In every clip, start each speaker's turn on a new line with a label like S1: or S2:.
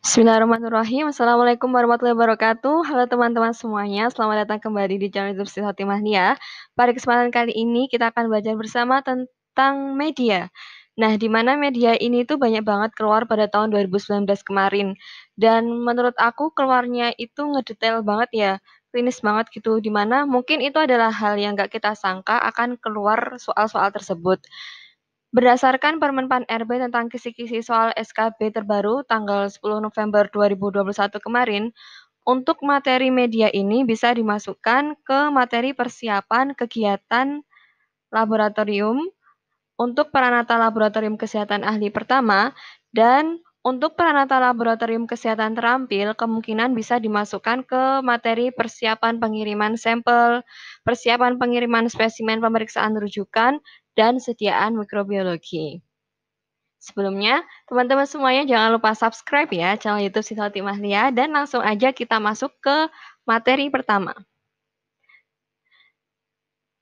S1: Bismillahirrahmanirrahim. Assalamualaikum warahmatullahi wabarakatuh. Halo teman-teman semuanya, selamat datang kembali di channel YouTube Siti Khotimah Nia. Pada kesempatan kali ini kita akan belajar bersama tentang media. Nah, di mana media ini tuh banyak banget keluar pada tahun 2019 kemarin. Dan menurut aku keluarnya itu ngedetail banget ya, klinis banget gitu. Dimana mungkin itu adalah hal yang gak kita sangka akan keluar soal-soal tersebut. Berdasarkan Permen-Pan RB tentang kisi-kisi soal SKB terbaru tanggal 10 November 2021 kemarin, untuk materi media ini bisa dimasukkan ke materi persiapan kegiatan laboratorium untuk peranata laboratorium kesehatan ahli pertama dan untuk peranata laboratorium kesehatan terampil kemungkinan bisa dimasukkan ke materi persiapan pengiriman sampel, persiapan pengiriman spesimen pemeriksaan rujukan, dan sediaan mikrobiologi. Sebelumnya, teman-teman semuanya jangan lupa subscribe ya channel YouTube Siti Khotimah Nia dan langsung aja kita masuk ke materi pertama.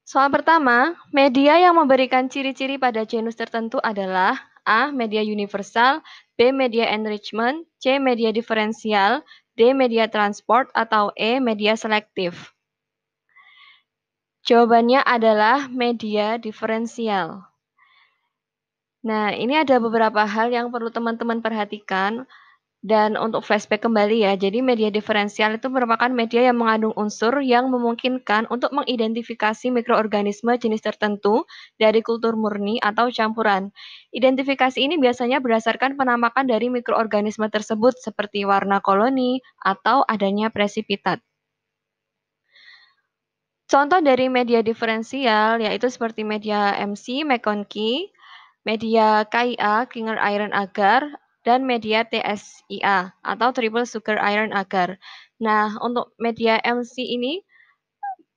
S1: Soal pertama, media yang memberikan ciri-ciri pada genus tertentu adalah A. Media universal, B. Media enrichment, C. Media diferensial, D. Media transport, atau E. Media selektif. Jawabannya adalah media diferensial. Nah, ini ada beberapa hal yang perlu teman-teman perhatikan. Dan untuk flashback kembali ya, jadi media diferensial itu merupakan media yang mengandung unsur yang memungkinkan untuk mengidentifikasi mikroorganisme jenis tertentu dari kultur murni atau campuran. Identifikasi ini biasanya berdasarkan penampakan dari mikroorganisme tersebut seperti warna koloni atau adanya presipitat. Contoh dari media diferensial yaitu seperti media MC, McConkey, media KIA, Klinger Iron Agar, dan media TSIA atau Triple Sugar Iron Agar. Nah, untuk media MC ini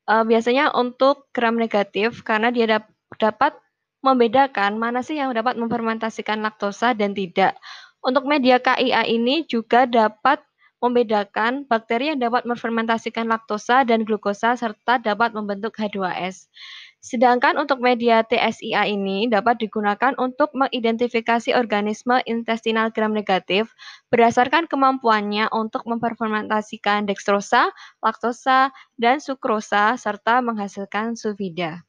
S1: biasanya untuk gram negatif karena dia dapat membedakan mana sih yang dapat memfermentasikan laktosa dan tidak. Untuk media KIA ini juga dapat membedakan bakteri yang dapat memfermentasikan laktosa dan glukosa serta dapat membentuk H2S. Sedangkan untuk media TSIA ini dapat digunakan untuk mengidentifikasi organisme intestinal gram negatif berdasarkan kemampuannya untuk memfermentasikan dextrosa, laktosa, dan sukrosa serta menghasilkan sulfida.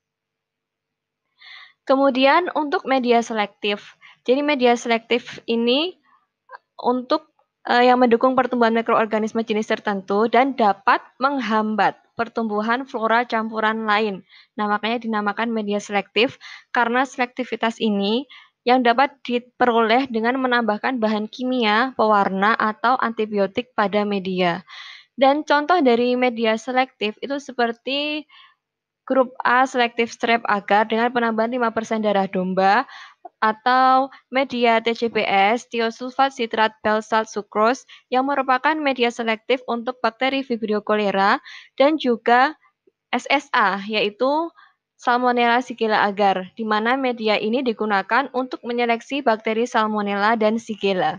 S1: Kemudian untuk media selektif. Jadi media selektif ini untuk yang mendukung pertumbuhan mikroorganisme jenis tertentu dan dapat menghambat pertumbuhan flora campuran lain. Nah, makanya dinamakan media selektif karena selektivitas ini yang dapat diperoleh dengan menambahkan bahan kimia, pewarna, atau antibiotik pada media. Dan contoh dari media selektif itu seperti grup A selektif strep agar dengan penambahan 5% darah domba atau media TCBS, tiosulfat sitrat belsat sucrose yang merupakan media selektif untuk bakteri Vibrio cholera dan juga SSA yaitu Salmonella Shigella agar, di mana media ini digunakan untuk menyeleksi bakteri Salmonella dan Shigella.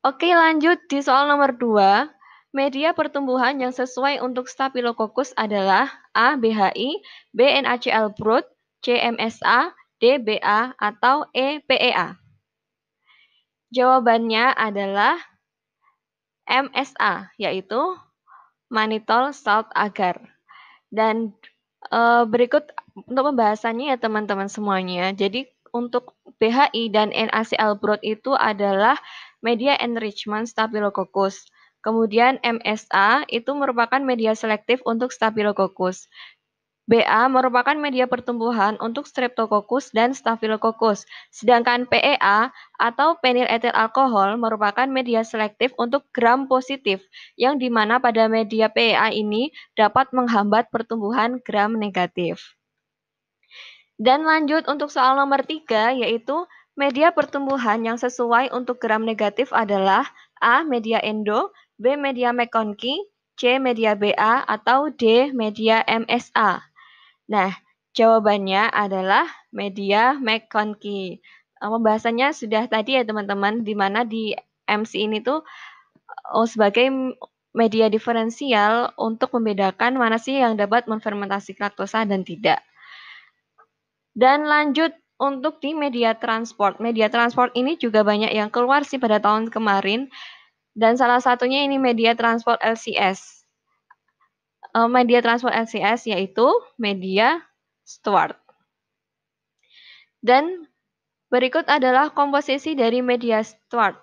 S1: Oke, lanjut di soal nomor 2. Media pertumbuhan yang sesuai untuk Staphylococcus adalah A. BHI, B. NaCl broth, C. MSA, D. BA, atau E. PEA. Jawabannya adalah MSA, yaitu mannitol salt agar. Dan berikut untuk pembahasannya ya teman-teman semuanya. Jadi untuk BHI dan NaCl broth itu adalah media enrichment Staphylococcus. Kemudian MSA itu merupakan media selektif untuk Staphylococcus. BA merupakan media pertumbuhan untuk Streptococcus dan Staphylococcus. Sedangkan PEA atau penyl etil alkohol merupakan media selektif untuk gram positif, yang dimana pada media PEA ini dapat menghambat pertumbuhan gram negatif. Dan lanjut untuk soal nomor 3, yaitu media pertumbuhan yang sesuai untuk gram negatif adalah A. Media endo, B. Media McConkey, C. Media BA, atau D. Media MSA. Nah, jawabannya adalah media McConkey. Pembahasannya sudah tadi ya teman-teman, di mana di MC ini tuh sebagai media diferensial untuk membedakan mana sih yang dapat memfermentasi laktosa dan tidak. Dan lanjut untuk di media transport. Media transport ini juga banyak yang keluar sih pada tahun kemarin, dan salah satunya ini media transport LCS. Media transport LCS yaitu media Stuart. Dan berikut adalah komposisi dari media Stuart.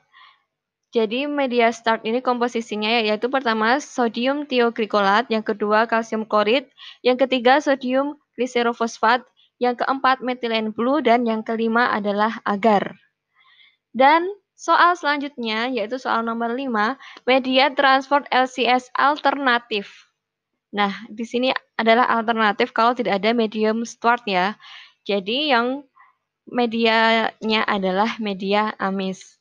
S1: Jadi media Stuart ini komposisinya yaitu pertama sodium thioglikolat, yang kedua kalsium klorid, yang ketiga sodium gliserofosfat, yang keempat metilen blue, dan yang kelima adalah agar. Dan soal selanjutnya yaitu soal nomor 5, media transport LCS alternatif. Nah, di sini adalah alternatif kalau tidak ada medium Stuart ya. Jadi yang medianya adalah media amis.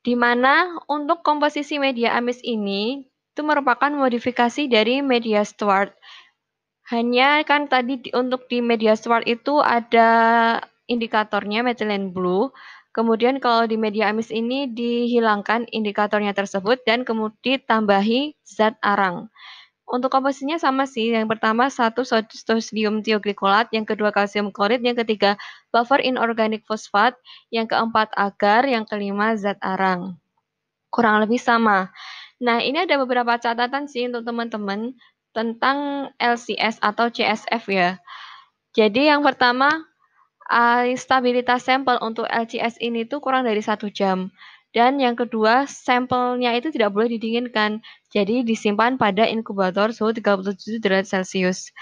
S1: Di mana untuk komposisi media amis ini itu merupakan modifikasi dari media Stuart. Hanya kan tadi untuk di media Stuart itu ada indikatornya methylene blue. Kemudian kalau di media amis ini dihilangkan indikatornya tersebut dan kemudian ditambahi zat arang. Untuk komposisinya sama sih. Yang pertama satu sodium thioglikolat, yang kedua kalsium klorid, yang ketiga buffer inorganic fosfat, yang keempat agar, yang kelima zat arang. Kurang lebih sama. Nah, ini ada beberapa catatan sih untuk teman-teman tentang LCS atau CSF ya. Jadi yang pertama, stabilitas sampel untuk LCS ini tuh kurang dari 1 jam. Dan yang kedua, sampelnya itu tidak boleh didinginkan. Jadi disimpan pada inkubator suhu 37 derajat Celcius.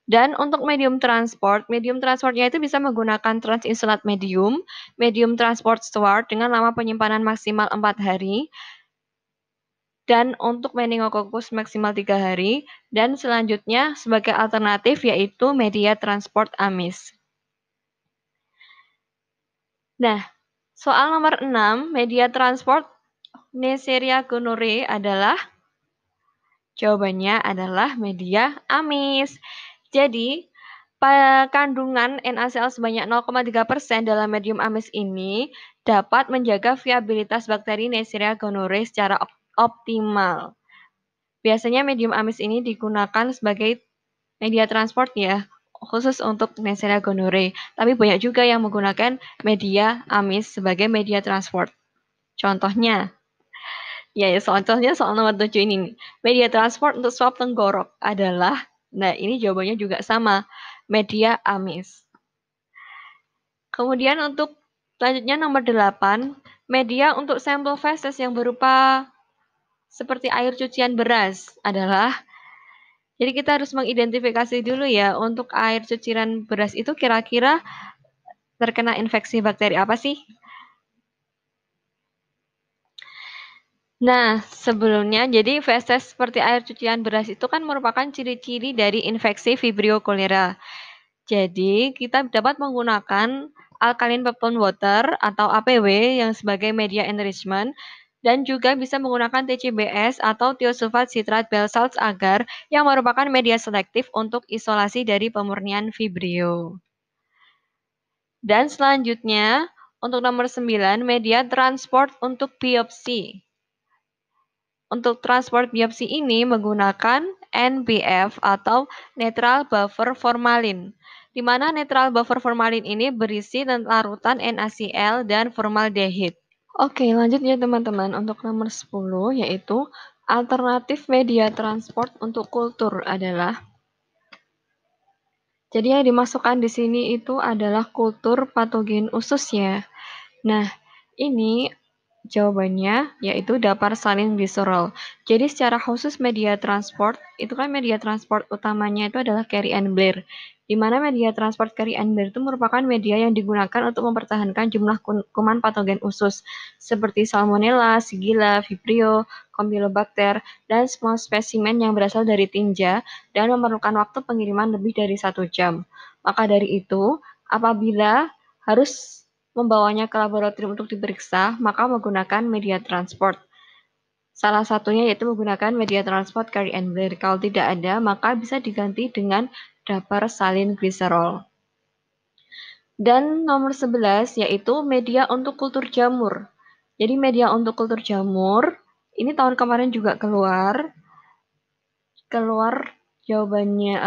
S1: Dan untuk medium transportnya itu bisa menggunakan transinsulat medium, medium transport Stuart dengan lama penyimpanan maksimal 4 hari, dan untuk meningococcus maksimal 3 hari, dan selanjutnya sebagai alternatif yaitu media transport amis. Nah, soal nomor 6, media transport Neisseria gonorrhoeae adalah, jawabannya adalah media amis. Jadi, kandungan NaCl sebanyak 0,3% dalam medium amis ini dapat menjaga viabilitas bakteri Neisseria gonorrhoeae secara optimal. Biasanya medium amis ini digunakan sebagai media transport ya, khusus untuk Neisseria gonorrhoeae. Tapi banyak juga yang menggunakan media amis sebagai media transport. Contohnya, contohnya soal nomor 7 ini nih. Media transport untuk swab tenggorok adalah, nah ini jawabannya juga sama, media amis. Kemudian untuk selanjutnya nomor 8, media untuk sampel feses yang berupa seperti air cucian beras adalah, jadi kita harus mengidentifikasi dulu ya, untuk air cucian beras itu kira-kira terkena infeksi bakteri apa sih? Nah, sebelumnya, jadi feses seperti air cucian beras itu kan merupakan ciri-ciri dari infeksi Vibrio cholera. Jadi, kita dapat menggunakan alkaline peptone water atau APW yang sebagai media enrichment, dan juga bisa menggunakan TCBS atau thiosulfat citrate bile salts agar yang merupakan media selektif untuk isolasi dari pemurnian Vibrio. Dan selanjutnya, untuk nomor 9, media transport untuk biopsi. Untuk transport biopsi ini menggunakan NBF atau netral buffer formalin, di mana netral buffer formalin ini berisi larutan NaCl dan formaldehid. Oke, lanjut ya teman-teman. Untuk nomor 10 yaitu alternatif media transport untuk kultur adalah, jadi yang dimasukkan di sini itu adalah kultur patogen usus ya. Nah, ini jawabannya yaitu dapar salin gliserol. Jadi secara khusus media transport, itu kan media transport utamanya itu adalah Carry-and-Bear. Di mana media transport Carry-and-Bear itu merupakan media yang digunakan untuk mempertahankan jumlah kuman patogen usus seperti Salmonella, Shigella, Vibrio, Campylobacter, dan semua spesimen yang berasal dari tinja dan memerlukan waktu pengiriman lebih dari 1 jam. Maka dari itu, apabila harus membawanya ke laboratorium untuk diperiksa, maka menggunakan media transport. Salah satunya yaitu menggunakan media transport Carry-and-Bear. Kalau tidak ada, maka bisa diganti dengan dapar salin gliserol. Dan nomor 11 yaitu media untuk kultur jamur. Jadi media untuk kultur jamur, ini tahun kemarin juga keluar jawabannya,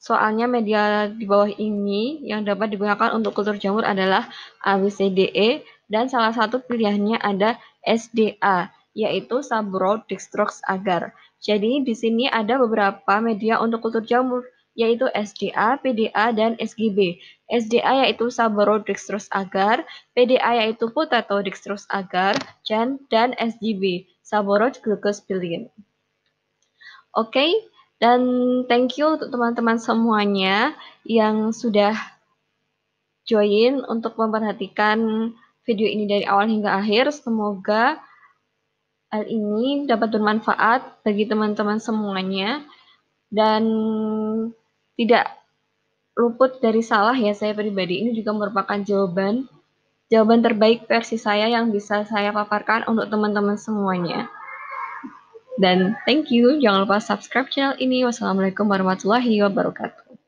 S1: Soalnya media di bawah ini yang dapat digunakan untuk kultur jamur adalah ABCDE dan salah satu pilihannya ada SDA, yaitu Sabro Dextrox Agar. Jadi di sini ada beberapa media untuk kultur jamur, yaitu SDA, PDA, dan SGB. SDA yaitu Sabro Dextrox Agar, PDA yaitu Potato Dextrox Agar, dan SGB, Sabro Glucospilin. Oke, dan thank you untuk teman-teman semuanya yang sudah join untuk memperhatikan video ini dari awal hingga akhir. Semoga hal ini dapat bermanfaat bagi teman-teman semuanya dan tidak luput dari salah ya saya pribadi. Ini juga merupakan jawaban terbaik versi saya yang bisa saya paparkan untuk teman-teman semuanya. Dan thank you, jangan lupa subscribe channel ini. Wassalamualaikum warahmatullahi wabarakatuh.